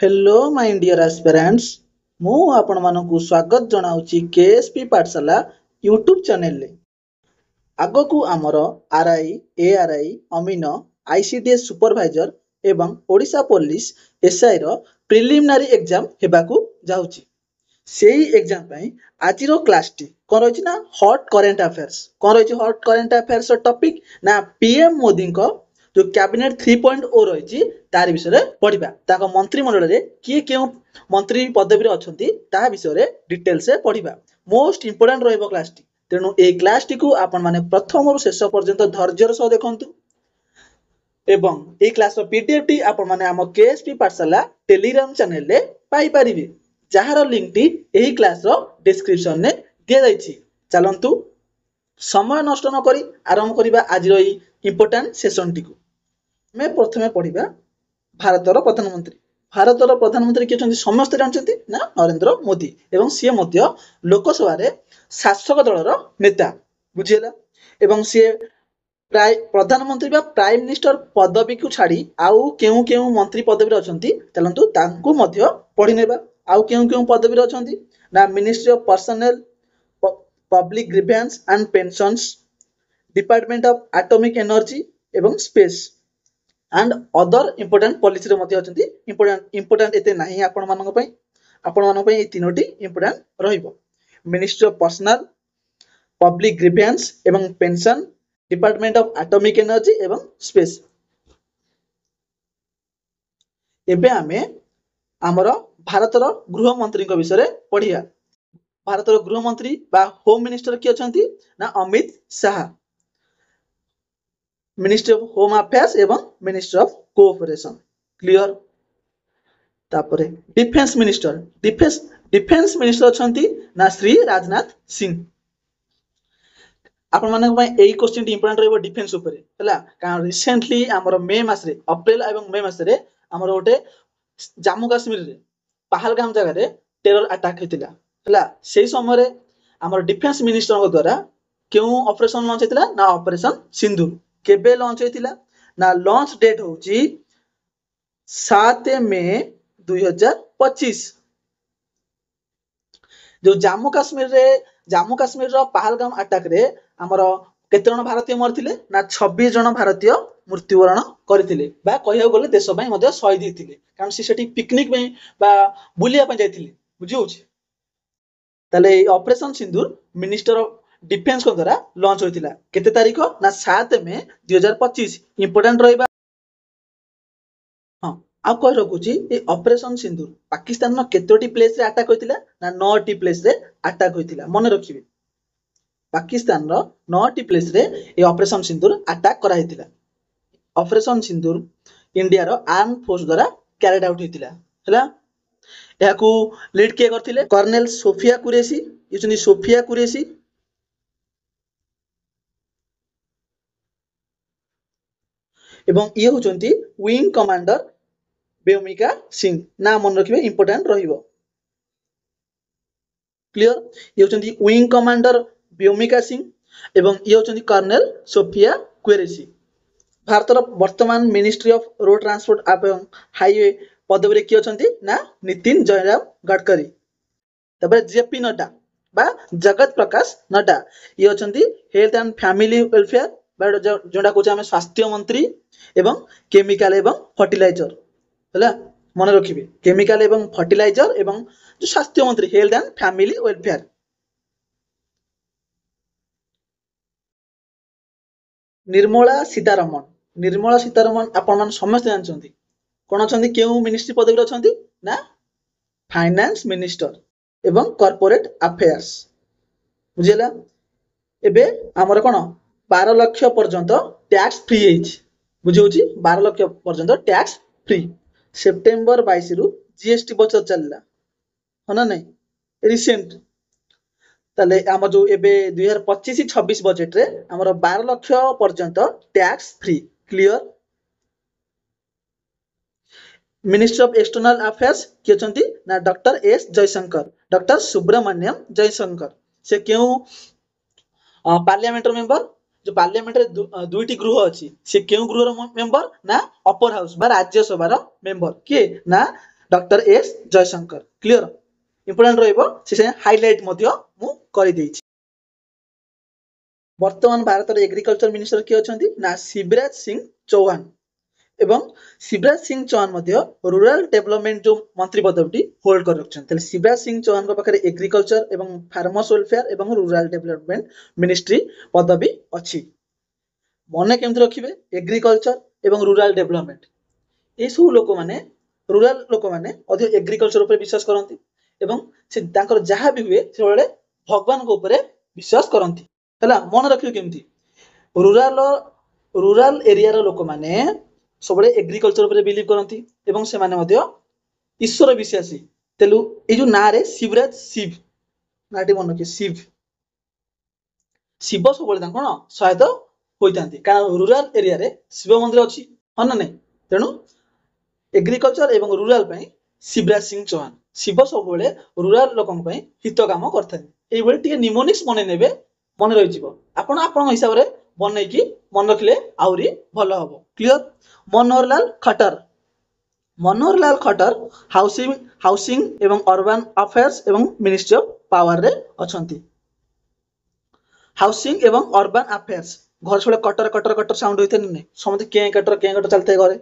Hello my dear aspirants मु आपण मानकु स्वागत जनाउची केएसपी पाठशाला यूट्यूब चैनल ले आगकू आमर आरआई एआरआई अमीन आईसीडीएस सुपरवाइजर एवं ओडिशा पुलिस एसआई रो प्रिलिमिनरी एग्जाम हेबाकू जाउची सेही एग्जाम पई आजिरो क्लास टी कोन रहिछि ना हॉट करेंट अफेयर्स कोन रहिछि हॉट करेंट अफेयर्स टॉपिक ना पीएम मोदी को जो कैबिनेट 3.0 रहिछि तार विषय पढ़िबा ताको मंत्रिमंडल रे किए केउ मंत्री पदवी रे अछंती ता विषय डिटेल से पढ़िबा मोस्ट इंपोर्टेंट रहइबो क्लास टी तेणु ए क्लास टी को आपण माने प्रथम रु शेष पर्यंत धैर्यर सह देखंतु एवं ए क्लास रो पीडीएफ टी आपण माने हम केएसपी पाठशाला टेलीग्राम चैनल रे पाई परिबे जहार लिंक टी एही क्लास रो डिस्क्रिप्शन ने दिया जाइछि चलंतु समय नष्ट न करी आरंभ करिबा आज रो इंपोर्टेंट सेशन टी को मैं प्रथमे पढ़िबा भारतर प्रधानमंत्री भारतर प्रधानमंत्री के समस्त जानते ना नरेंद्र मोदी एवं सी मध्य लोकसभा रे शासक दलर नेता बुझिला एवं सी प्राय प्रधानमंत्री बा प्राइम मिनिस्टर पदवी को छाड़ी आउ केउ केउ मंत्री पदवी रे अछंती चलंतु तांकू मध्य पढ़ी नेबा आउ केउ केउ पदवी रे अछंती ना ministry of personnel public grievance and pensions department of atomic energy एवं space and other important policy रे मध्य अछंती इंपोर्टेंट एते नाही आपण मानक पई ए तीनोटी इंपोर्टेंट रहिबो ministry of personnel public grievance एवं pension department of atomic energy एवं स्पेस एबे आमे हमर भारतर गृह मंत्री को विषय रे पढ़िया भारतर गृह मंत्री बा होम मिनिस्टर की अछंती ना Amit Shah ministry of home affairs एवं मिनिस्ट्री ऑफ कोऑपरेशन क्लियर तापरे डिफेंस मिनिस्टर अछंती ना श्री राजनाथ सिंह आपण मानक पई एई क्वेश्चन टी इंपोर्टेंट रहबो डिफेंस ऊपर हला का रिसेंटली हमर मे मास रे अप्रैल एवं मे मास रे हमर ओटे जम्मू कश्मीर रे पहलगाम जगह रे टेरर अटैक हेतिला हला सेही समय रे हमर डिफेंस मिनिस्टर को द्वारा केउ ऑपरेशन लॉन्च हेतिला ना ऑपरेशन सिंदूर केबे लॉन्च हेतिला ना लॉन्च डेट होची 7 मे 2025 जो जम्मू काश्मीर रो पहलगाम अटैक रे हमर केते जन भारतीय मरथिले ना 26 जन भारतीय मृत्युवरण करथिले बा कहियो गले देश पई मध्ये शहीद हिथिले कारण से सेठी पिकनिक पई बा बुलिया पई जायथिले बुझियोछि तले operation Sindoor minister of defence को द्वारा लॉन्च होइतिला केते तारिख ना 7 मे 2025 इंपोर्टेंट रहइबा हां आ कह रखुची ए ऑपरेशन सिंदूर पाकिस्तान न केतोटी प्लेस रे अटैक होइतिला ना 9 टी प्लेस रे अटैक होइतिला मन रखिबे पाकिस्तान रो 9 टी प्लेस रे ए ऑपरेशन सिंदूर अटैक करा हितिला ऑपरेशन सिंदूर इंडिया रो आर्म फोर्स द्वारा कैरिड आउट हितिला हला याकू लीड के करथिले कर्नल सोफिया कुरेशी इचनी सोफिया कुरेशी एवं ये होचंती विंग कमांडर बेओमिका सिंह ना मन रखिबे इंपोर्टेंट रहिबो क्लियर ये होचंती विंग कमांडर बेओमिका सिंह एवं ये होचंती कर्नल सोफिया कुरेशी भारतर वर्तमान मिनिस्ट्री ऑफ रोड ट्रांसपोर्ट एवं हाईवे पदवी रे की अछंती ना नितिन जयराम गडकरी तबे जेपी नड्डा बा जगत प्रकाश नड्डा ये अछंती हेल्थ एंड फैमिली वेलफेयर बा जोडा कोचे हम स्वास्थ्य मंत्री एवं केमिकल एवं फर्टिलाइजर हला मन रखिबे केमिकल एवं फर्टिलाइजर एवं जो स्वास्थ्य मंत्री health and family welfare Nirmala Sitharaman आपण मान समस्त जानछंती कोन अछंती केउ मिनिस्ट्री पदवी अछंती ना फाइनेंस मिनिस्टर एवं कॉर्पोरेट अफेयर्स बुझिला एबे हमर कोन 12 लाख पर्यंत टैक्स फ्री हेछि बुझियोछि 12 लाख पर्यंत टैक्स फ्री सेप्टेम्बर 22 रु जीएसटी बचत चलला हना नै रिसेंट तले हम जो एबे 2025-26 बजेट रे हमर 12 लाख पर्यंत tax free clear ministry of external affairs कि अछंती ना doctor S Jaishankar doctor Subrahmanyam Jaishankar से केउ पार्लियामेंट मेंबर जो पार्लियामेंट रे दुईटी गृह अछि से केउ गृह रो मेंबर ना अपर हाउस बा राज्यसभा रो मेंबर के ना doctor S Jaishankar clear important रहिबो से हाइलाइट मध्य मु करि देछि वर्तमान भारत रे एग्रीकल्चर मिनिस्टर के अछंती ना शिवराज सिंह चौहान एवं शिवराज सिंह चौहान मध्य रूरल डेवलपमेंट जो मंत्री पदवी होल्ड कर रखछन शिवराज सिंह चौहान को पाखरे एग्रीकल्चर एवं फार्मर्स वेलफेयर एवं रूरल डेवलपमेंट मिनिस्ट्री पदवी अछि मने केमति रखिबे एग्रीकल्चर एवं रूरल डेवलपमेंट ए सब लोक माने रूरल लोक माने अधिक एग्रीकल्चर ऊपर विश्वास करंती एवं से तांकर जहा भी हुए से बळे भगवान को ऊपर विश्वास करंती हला मन रखियो केमति रूरल रूरल एरिया रो लोक माने सबळे एग्रीकल्चर ऊपर बिलीव करंती एवं से माने मध्य ईश्वर विश्वासी तेलु ए जो ना रे शिवराज शिव नाटी मन के शिव शिव सबळे तां कोन सहायता होइतांती कारण रूरल एरिया रे शिव मंदिर अछि हन नै तेनु एग्रीकल्चर एवं रूरल पई शिवराज सिंह चौहान शिव सबळे रूरल लोकन पई हित काम करथाय एई बळे टिके निमोनिक्स मने नेबे मन रहि जिवो आपण आपण हिसाब रे बनै की मन रखले आउरी भलो हबो क्लियर मनोहर लाल खट्टर हाउसिंग एवं अर्बन अफेयर्स एवं मिनिस्ट्री ऑफ पावर रे अछंती हाउसिंग एवं अर्बन अफेयर्स घर छळे कटर कटर कटर साउंड होइते नै समते के कटर चलते घरे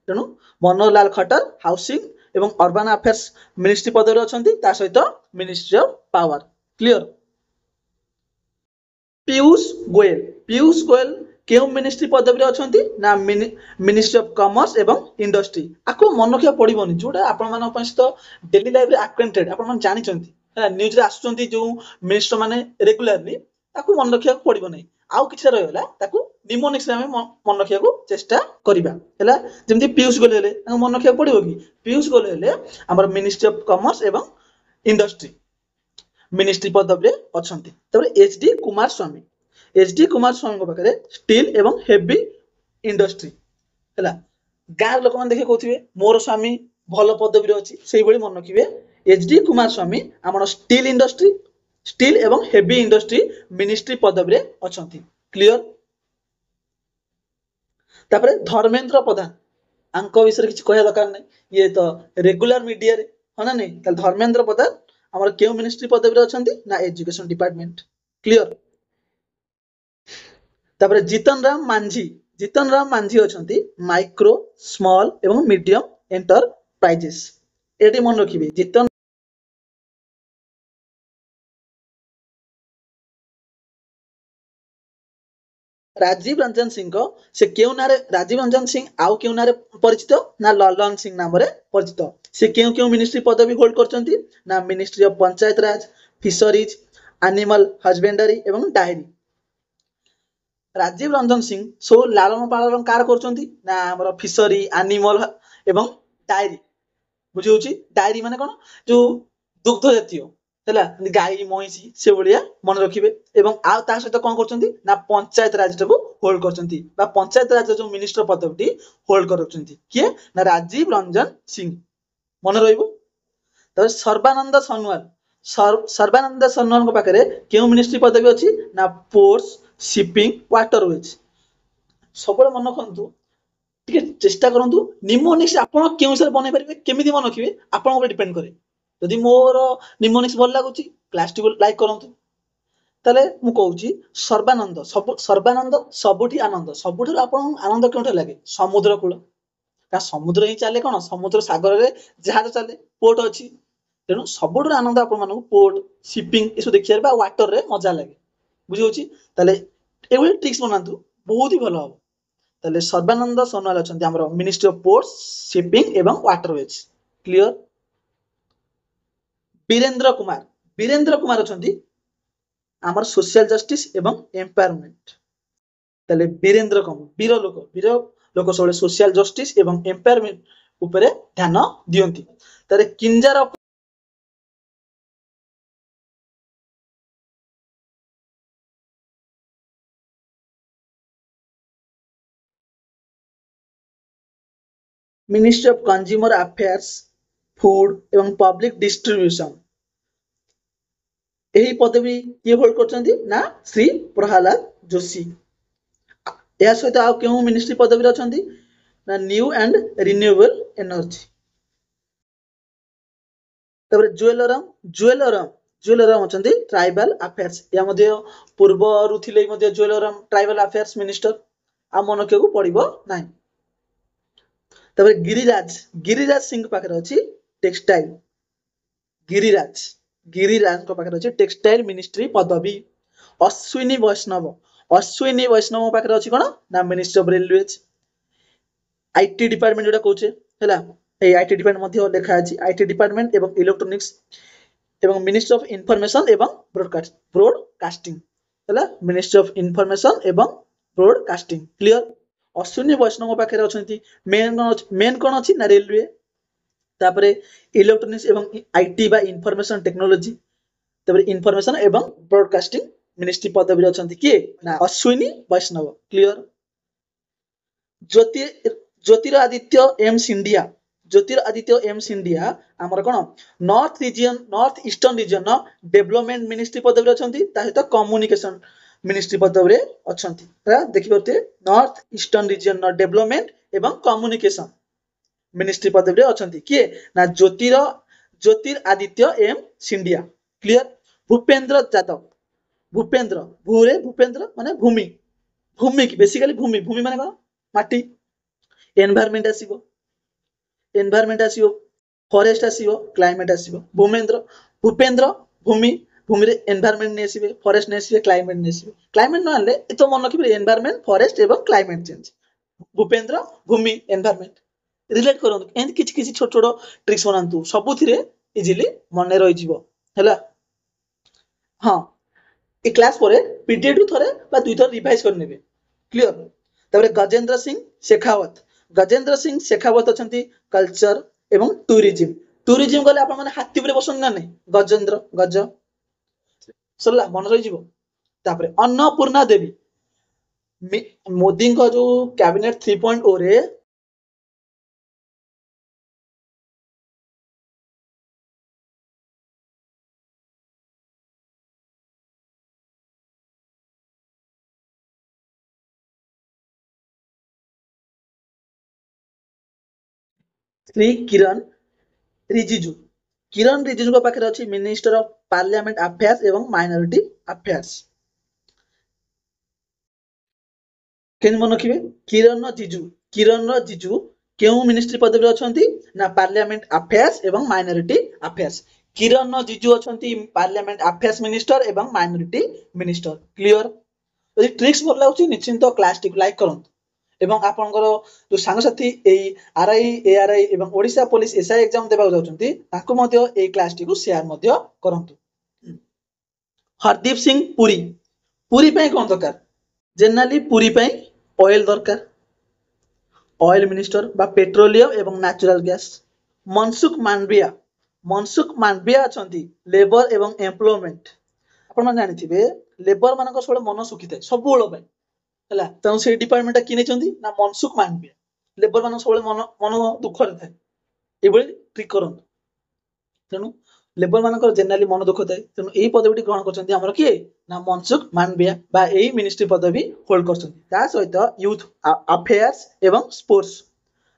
तेणु मनोहर लाल खट्टर हाउसिंग एवं अर्बन अफेयर्स मिनिस्ट्री पदवी अछंती ता सहित ministry of power clear Piyush Goyal केउ मिनिस्ट्री पदवी अछंती ना मिनिस्ट्री ऑफ कॉमर्स एवं इंडस्ट्री आको मन रखिया पड़िबोनी जोटा आपण मानन पस तो डेली लाइफ रे अक्वेंटेड आपण मन जानि चंती न्यूज रे आसुचंती जो मिनिस्टर माने रेगुलरली ताको मन रखिया पड़िबो नै आउ किछरा रहला ताको निमोनिक्स रे हम मन रखिया को चेष्टा करिबा हला जेमति पीयूष गोयल हेले ताको मन रखिया पड़िबो कि पीयूष गोयल हेले हमर मिनिस्ट्री ऑफ कॉमर्स एवं इंडस्ट्री मिनिस्ट्री पदवी अछंती तबरे एचडी कुमार स्वामी को पाखरे स्टील एवं हेवी इंडस्ट्री हला गार लोक मन देखे कहथिबे मोर स्वामी भलो पदवी रे अछि सेही बळी मन रखिबे एचडी कुमार स्वामी हमर स्टील एवं हेवी इंडस्ट्री मिनिस्ट्री पदवी रे अछंती क्लियर तापरे धर्मेंद्र प्रधान आंको विषय किछ कहया दरकार नै ये तो रेगुलर मीडिया रे हना नै त धर्मेंद्र प्रधान हमर केउ मिनिस्ट्री पदवी रे अछंती ना एजुकेशन डिपार्टमेंट क्लियर तापरे जीतन राम मांझी अछंती माइक्रो स्मॉल एवं मीडियम एंटरप्राइजेस एटी मन रखिबे जीतन राजीव रंजन सिंह को से केउ नारे राजीव रंजन सिंह आउ केउ नारे परिचित ना ललन सिंह नाम रे परिचित से केउ केउ मिनिस्ट्री पदवी होल्ड करचंती ना ministry of panchayat Raj fisheries animal husbandry एवं डायरी राजीव रंजन सिंह सो लालन पालन कार करचंती ना हमर फिशरी एनिमल एवं डायरी बुझी होची डायरी माने कोन जो दुग्ध जातीय हला गाई महिषी से बलिया मन रखिबे एवं आ ता सहित कोन करचंती ना पंचायत राज को होल्ड करचंती बा पंचायत राज जो मिनिस्टर पदवी होल्ड करचंती के ना राजीव रंजन सिंह मन रहिबो त सर्बानंद सोनोवाल को पाखरे केउ मिनिस्ट्री पदवी अछि ना पोर्ट्स शिपिंग वाटरवेज सबले मन रखंतु टिके चेष्टा करंतु निमोनिक्स आपण केउ सर बनै परिबे केमिति मन रखिबे आपण ऊपर डिपेंड करे यदि मोर निमोनिक्स भल लागुची क्लास टी लाइक करंतु तले मु कहूची सर्बानंद सबुठी आनंद सबुठी आपण आनंद केउठे लागे समुद्र कूल का समुद्र ही चले कोन समुद्र सागर रे जहाज चले पोर्ट अछि तेनु सबुठी आनंद आपण मानू पोर्ट शिपिंग इसो देखियर बा वाटर रे मजा लागे बुझी होची तले एवल ट्रिक्स बनांतु बहुत ही भलो हो तले सर्बानंद सोनोवाल अछंती हमर मिनिस्ट्री ऑफ पोर्ट्स शिपिंग एवं वाटरवेज क्लियर वीरेंद्र कुमार अछंती हमर सोशल जस्टिस एवं एम्पावरमेंट तले वीरेंद्र वीर लोक सबले सोशल जस्टिस एवं एम्पावरमेंट ऊपर ध्यान दियंती तले किंजार ministry of consumer affairs food एवं पब्लिक डिस्ट्रीब्यूशन यही पदवी किए होल्ड करचंती ना श्री प्रहलाद जोशी या सहित आ केउ मिनिस्ट्री पदवी अछंती ना न्यू एंड रिन्यूएबल एनर्जी तापर जुएलरम अछंती ट्राइबल अफेयर्स या मध्ये पूर्व थिले मध्ये जुएलरम ट्राइबल अफेयर्स मिनिस्टर आ मनके को पड़िबो नाही। तापर गिरिराज सिंह पाखरे अछि टेक्सटाइल गिरिराज गिरिराज को पाखरे अछि टेक्सटाइल मिनिस्ट्री पदवी। अश्विनी वैष्णव पाखरे अछि कोन ना ministry of railways. IT department जोटा कहूचे हैला ए आईटी डिपार्टमेंट मध्ये लिखा अछि आईटी डिपार्टमेंट एवं इलेक्ट्रॉनिक्स एवं मिनिस्ट्री ऑफ इंफॉर्मेशन एवं ब्रॉडकास्टिंग हैला मिनिस्ट्री ऑफ इंफॉर्मेशन एवं ब्रॉडकास्टिंग क्लियर। अश्विनी वैष्णव पाखरे अछंती मेन कोन अछि ना रेलवे तापरे इलेक्ट्रॉनिक्स एवं आईटी बा इंफॉर्मेशन टेक्नोलॉजी तापरे इंफॉर्मेशन एवं ब्रॉडकास्टिंग मिनिस्ट्री पदवी अछंती किए ना अश्विनी वैष्णव क्लियर। ज्योतिरादित्य एम सिंधिया आमर कोन north eastern region development ministry पदवी अछंती ता सहित कम्युनिकेशन मिनिस्ट्री पदवी अछंती देखि परते नॉर्थ ईस्टर्न रीजन डेवलपमेंट एवं कम्युनिकेशन मिनिस्ट्री पदवी अछंती किए ना ज्योतिरादित्य एम सिंधिया क्लियर। भूपेंद्र यादव भूपेंद्र माने भूमि की बेसिकली भूमि माने कोन माटी एनवायरनमेंट आसीबो फॉरेस्ट आसीबो क्लाइमेट आसीबो भूपेंद्र भूमि रे एनवायरनमेंट ने आसीबे फॉरेस्ट ने आसीबे क्लाइमेट न आले तो मन रखिबे एनवायरनमेंट फॉरेस्ट एवं क्लाइमेट चेंज भूपेंद्र भूमि एनवायरनमेंट रिलेट करंतु एंड किछि किछि छोट छोट ट्रिक्स बनांतु सबुथिरे इजीली मन रहि जिवो हैला। हां ए क्लास परे पीडीएफ थरे बा दुई थर रिवाइज कर नेबे क्लियर। तापरे गजेंद्र सिंह शेखावत अछंती कल्चर एवं टूरिज्म गले आपण माने हाथी उपरे बसन ना नै गज सरला मन रहि जिवो। तापरे अन्नपूर्णा देवी मोदी को जो कैबिनेट 3.0 रे श्री किरण रिजिजू को पाखरे अछि मिनिस्टर ऑफ पार्लियामेंट अफेयर्स एवं माइनॉरिटी अफेयर्स केन मन रखिबे किरण रिजिजू केउ मिनिस्ट्री पदवी अछंती ना पार्लियामेंट अफेयर्स एवं माइनॉरिटी अफेयर्स किरण रिजिजू अछंती पार्लियामेंट अफेयर्स मिनिस्टर एवं माइनॉरिटी मिनिस्टर क्लियर। यदि ट्रिक्स भल लागुची निश्चिंत क्लास टी लाइक करंतु एवं आपनकर जो सांगसाथी एई आरआई एआरआई एवं ओडिशा पुलिस एसआई एग्जाम देबा जाउछंती ताको मध्ये एई क्लास टी को शेयर मध्ये करंतु। हरदीप सिंह पुरी पे कोन दरकार जनरली पुरी पे ऑयल दरकार ऑयल मिनिस्टर बा पेट्रोलियम एवं नेचुरल गैस। मनसुख मांडविया अछंती लेबर एवं एम्प्लॉयमेंट आपण माने जानिथिबे लेबर मानक सबले मन सुखी थाए सब बेଳ ପାଇଁ हैला त से डिपार्टमेंट किने चंदी ना मनसुख मांडविया लेबर मानक सबले मन दुख रे थाए एबोली ट्रिक करंतु तेनु लेबर मानक जनरली मन दुख थाए तेनु एई पदवीटी ग्रहण करचंदी हमर किए ना मनसुख मांडविया बा एई मिनिस्ट्री पदवी होल्ड करचंदी ता सहित यूथ अफेयर्स एवं स्पोर्ट्स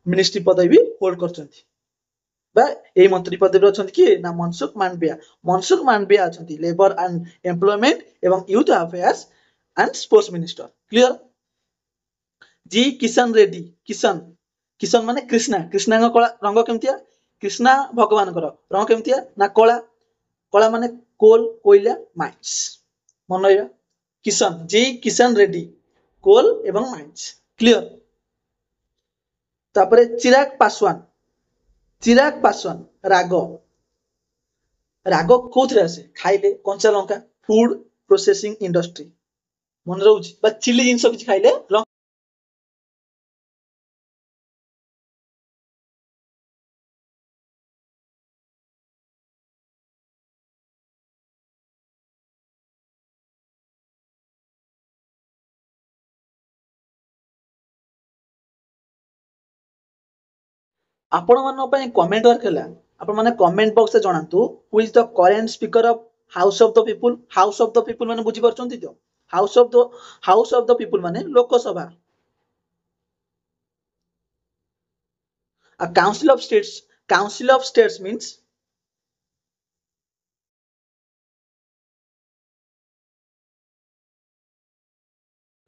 मिनिस्ट्री पदवी होल्ड करचंदी बा एई मंत्री पदवी अछंती कि ना मनसुख मांडविया अछंती लेबर एंड एम्प्लॉयमेंट एवं youth affairs and sports minister clear. G Kishan Reddy Kishan माने कृष्णा को रंग केमतिया कृष्णा भगवान को रंग केमतिया ना कला माने कोल कोयला माइंस मन रहिबा किशन रेड्डी कोल एवं माइंस क्लियर। तापरे चिराग पासवान राग कोथरे आसे खाइले कंचा लंका फूड प्रोसेसिंग इंडस्ट्री मन रहउची बा चिली जिंस किछ खाइले आपण मन पय कमेंट वर्क हला आपण माने कमेंट बॉक्स रे जणांतु who is the current speaker of house of the people माने बुझी परचंती तो हाउस ऑफ द पीपल माने लोकसभा आ council of states means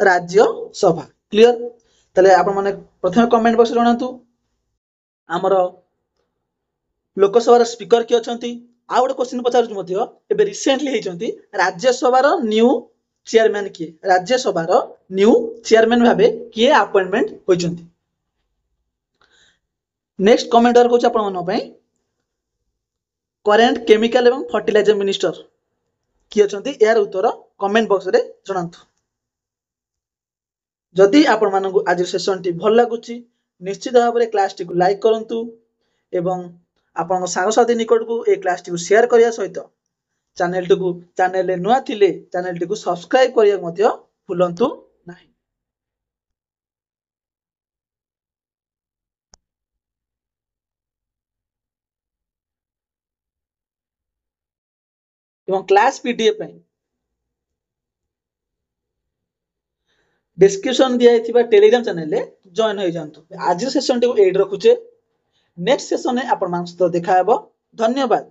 Rajya Sabha clear ताले आपण माने प्रथम कमेंट बॉक्स जणातु आमर लोकसभा स्पीकर किए अछंती आ गोटे क्वेश्चन पचारु मध्य एबे रिसेंटली हेचंती राज्यसभा न्यू चेयरमैन किए राज्यसभा न्यू चेयरमैन भाबे किए अपॉइंटमेंट होइचंती नेक्स्ट कमेंटर को आपण मन पई करेंट केमिकल एवं फर्टिलाइजर मिनिस्टर किए अछंती यार उत्तर कमेंट बॉक्स रे जणांतु जदि आपण मानकु आज सेशन टी भल लागुची निश्चित भाव में क्लास टी को लाइक करंतु एवं आपण सांगसाथी निकट को ए क्लास टी को शेयर करिया सहित चैनल रे नुआ थिले चैनल टी को सब्सक्राइब करिया मध्य भूलंतु नाही एवं क्लास पीडीएफ पई डिस्क्रिप्शन दिया हिथिबा टेलीग्राम चैनल रे जॉइन होई जांतु आज सेशन टी को एड रखुचे नेक्स्ट सेशन में आपण मान सहित देखा हेबो धन्यवाद।